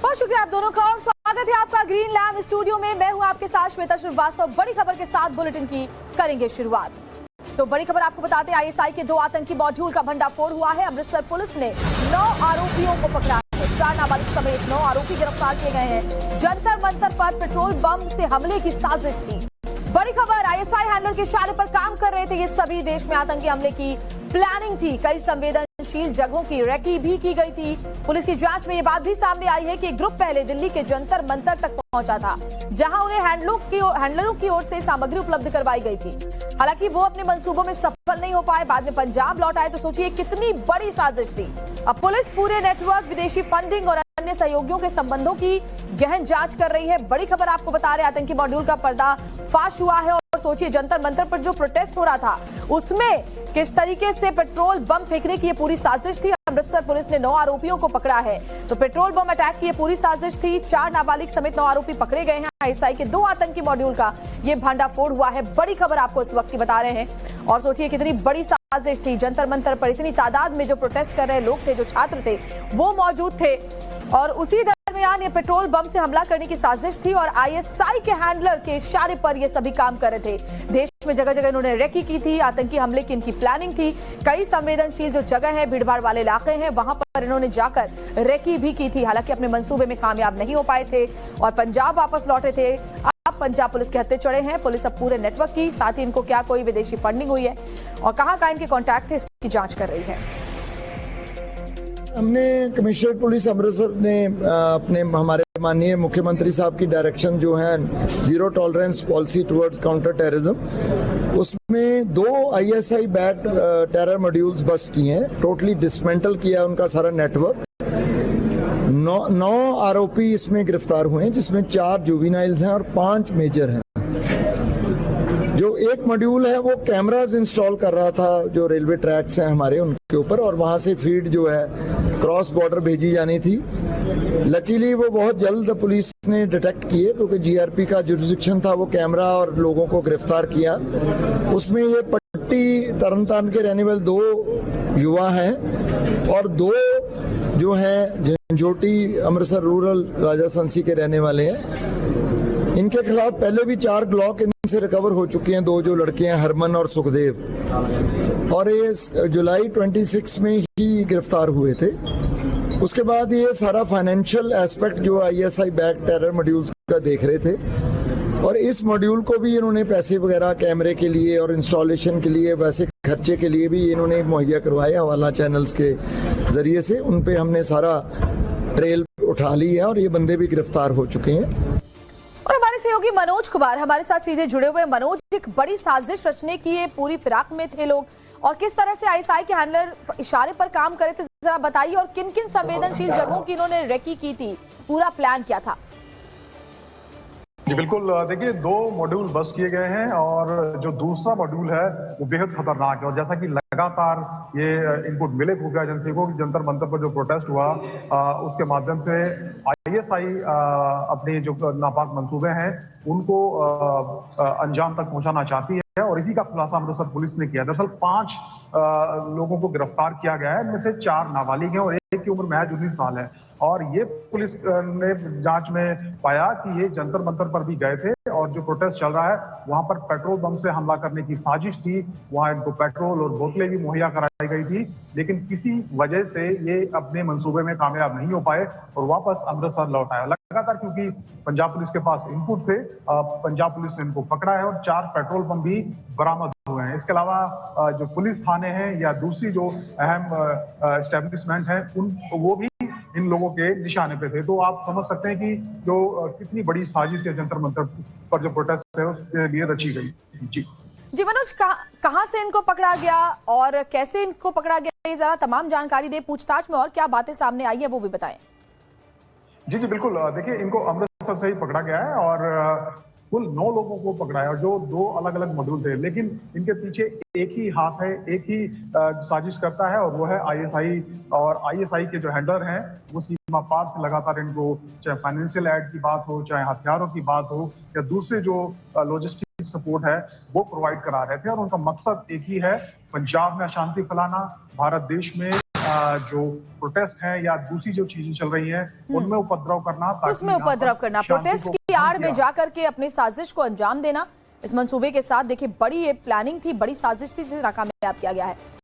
बहुत शुक्रिया आप दोनों का और स्वागत है आपका ग्रीन लैम्प स्टूडियो में। मैं हूं आपके साथ श्वेता श्रीवास्तव। बड़ी खबर के साथ बुलेटिन की करेंगे शुरुआत। तो बड़ी खबर आपको बताते हैं, आईएसआई के 2 आतंकी मॉड्यूल का भंडाफोड़ हुआ है। अमृतसर पुलिस ने 9 आरोपियों को पकड़ा है। 4 नाबालिग समेत 9 आरोपी गिरफ्तार किए गए हैं। जंतर मंतर पर पेट्रोल बम से हमले की साजिश थी। बड़ी खबर, आईएसआई हैंडलर के इशारे पर काम कर रहे थे ये सभी। देश में आतंकी हमले की प्लानिंग थी। कई संवेदनशील जगहों की रेकी भी की गई थी। पुलिस की जांच में ये बात भी सामने आई है कि एक ग्रुप पहले दिल्ली के जंतर मंतर तक पहुंचा था, जहां उन्हें हैंडलरों की ओर से सामग्री उपलब्ध करवाई गई थी। हालांकि वो अपने मंसूबों में सफल नहीं हो पाए। बाद में पंजाब लौट आए। तो सोचिए कितनी बड़ी साजिश थी। अब पुलिस पूरे नेटवर्क, विदेशी फंडिंग और अन्य सहयोगियों के संबंधों की गहन जांच कर रही है। बड़ी खबर आपको बता रहे, आतंकी मॉड्यूल का पर्दाफाश हुआ है। और सोचिए जंतर मंतर पर जो प्रोटेस्ट हो रहा था उसमें किस तरीके से पेट्रोल बम फेंकने की ये पूरी साजिश थी। अमृतसर पुलिस ने 9 आरोपियों को पकड़ा है। तो पेट्रोल बम अटैक की ये पूरी साजिश थी। 4 नाबालिग समेत 9 आरोपी पकड़े गए हैं। आईएसआई के 2 आतंकी मॉड्यूल का ये भंडाफोड़ हुआ है। बड़ी खबर आपको इस वक्त की बता रहे हैं। और सोचिए कितनी बड़ी साजिश थी। जंतर मंतर पर इतनी तादाद में जो प्रोटेस्ट कर रहे लोग थे, जो छात्र थे, वो मौजूद थे। और उसी दरमियान ये पेट्रोल बम से हमला करने की साजिश थी। और आईएसआई के हैंडलर के इशारे पर ये सभी काम कर रहे थे। देश में जगह जगह इन्होंने रेकी की थी। आतंकी हमले की इनकी प्लानिंग थी। कई संवेदनशील जो जगह है, भीड़भाड़ वाले इलाके हैं, वहां पर इन्होंने जाकर रेकी भी की थी। हालांकि अपने मंसूबे में कामयाब नहीं हो पाए थे और पंजाब वापस लौटे थे। अब पंजाब पुलिस के हत्थे चढ़े हैं। पुलिस अब पूरे नेटवर्क की, साथ ही इनको क्या कोई विदेशी फंडिंग हुई है और कहां इनके कॉन्टैक्ट थे, इसकी जांच कर रही है। हमने कमिश्नर पुलिस अमृतसर ने अपने हमारे माननीय मुख्यमंत्री साहब की डायरेक्शन जो है zero tolerance policy towards counter terrorism, उसमें 2 ISI backed terror modules bust किए हैं। टोटली डिसमेंटल किया उनका सारा नेटवर्क। 9 आरोपी इसमें गिरफ्तार हुए हैं, जिसमें 4 जुवेनाइल्स हैं और 5 मेजर हैं। जो एक मॉड्यूल है वो कैमरास इंस्टॉल कर रहा था, जो रेलवे ट्रैक्स हैं हमारे उनके ऊपर, और वहां से फीड जो है क्रॉस बॉर्डर भेजी जानी थी। लकीली वो बहुत जल्द पुलिस ने डिटेक्ट किए, क्योंकि जीआरपी का जुरिसडिक्शन था। वो कैमरा और लोगों को गिरफ्तार किया। उसमें ये पट्टी तरनतारन के रहने वाले 2 युवा हैं और 2 जो हैं झंझोटी अमृतसर रूरल राजा संसी के रहने वाले हैं। इनके खिलाफ पहले भी 4 ग्लॉक इनसे रिकवर हो चुके हैं। 2 जो लड़के हैं, हरमन और सुखदेव, और ये जुलाई 26 में ही गिरफ्तार हुए थे। उसके बाद ये सारा फाइनेंशियल एस्पेक्ट जो आईएसआई बैक टेरर मॉड्यूल्स का देख रहे थे, और इस मॉड्यूल को भी इन्होंने पैसे वगैरह कैमरे के लिए और इंस्टॉलेशन के लिए, वैसे खर्चे के लिए भी इन्होंने मुहैया करवाए हवाला चैनल्स के जरिए से। उन पे हमने सारा ट्रेल उठा ली है और ये बंदे भी गिरफ्तार हो चुके हैं। और हमारे सहयोगी मनोज कुमार हमारे साथ सीधे जुड़े हुए। मनोज, एक बड़ी साजिश रचने की ये पूरी फिराक में थे लोग, और किस तरह से आईएसआई के हैंडलर इशारे पर काम करे थे, जरा बताइए। और किन किन संवेदनशील जगहों की इन्होंने रेकी की थी, पूरा प्लान क्या था? जी बिल्कुल, देखिए 2 मॉड्यूल बस्ट किए गए हैं और जो दूसरा मॉड्यूल है वो बेहद खतरनाक है। और जैसा कि लगातार ये इनपुट मिले खुफिया एजेंसी को कि जंतर मंतर पर जो प्रोटेस्ट हुआ उसके माध्यम से आईएसआई अपने जो नापाक मंसूबे हैं उनको अंजाम तक पहुंचाना चाहती है। और इसी का खुलासा अमृतसर पुलिस ने किया। दरअसल 5 लोगों को गिरफ्तार किया गया है। इनमें से 4 नाबालिग हैं और एक की उम्र महज 19 साल है। और ये पुलिस ने जांच में पाया कि ये जंतर मंतर पर भी गए थे और जो प्रोटेस्ट चल रहा है वहां पर पेट्रोल बम से हमला करने की साजिश थी। वहां इनको पेट्रोल और बोतलें भी मुहैया कराई गई थी, लेकिन किसी वजह से ये अपने मंसूबे में कामयाब नहीं हो पाए और वापस अमृतसर लौट आए। लगातार क्योंकि पंजाब पुलिस के पास इनपुट थे, पंजाब पुलिस ने इनको पकड़ा है और 4 पेट्रोल पंप भी बरामद हुए हैं। इसके अलावा जो पुलिस थाने हैं या दूसरी जो अहम एस्टेब्लिशमेंट हैं वो भी इन लोगों के निशाने पे थे। तो आप समझ सकते हैं कि जो कितनी बड़ी साजिश है जंतर मंतर पर जो प्रोटेस्ट है उसके लिए रची गई। जी मनोज, कहां से इनको पकड़ा गया और कैसे इनको पकड़ा गया, ये जरा तमाम जानकारी दे। पूछताछ में और क्या बातें सामने आई है वो भी बताएं। जी बिल्कुल, देखिए इनको अमृतसर से ही पकड़ा गया है और कुल 9 लोगों को पकड़ा है और जो 2 अलग अलग मॉड्यूल थे, लेकिन इनके पीछे एक ही हाथ है, एक ही साजिश करता है और वो है आईएसआई। और आईएसआई के जो हैंडलर हैं वो सीमा पार से लगातार इनको, चाहे फाइनेंशियल एड की बात हो, चाहे हथियारों की बात हो या दूसरे जो लॉजिस्टिक सपोर्ट है वो प्रोवाइड करा रहे थे। और उनका मकसद एक ही है, पंजाब में अशांति फैलाना, भारत देश में जो प्रोटेस्ट है या दूसरी जो चीजें चल रही हैं उनमें उपद्रव करना, उसमें उपद्रव करना, प्रोटेस्ट की आड़ में जाकर के अपनी साजिश को अंजाम देना, इस मंसूबे के साथ देखिए बड़ी ये प्लानिंग थी, बड़ी साजिश थी जिसे नाकामयाब किया गया है।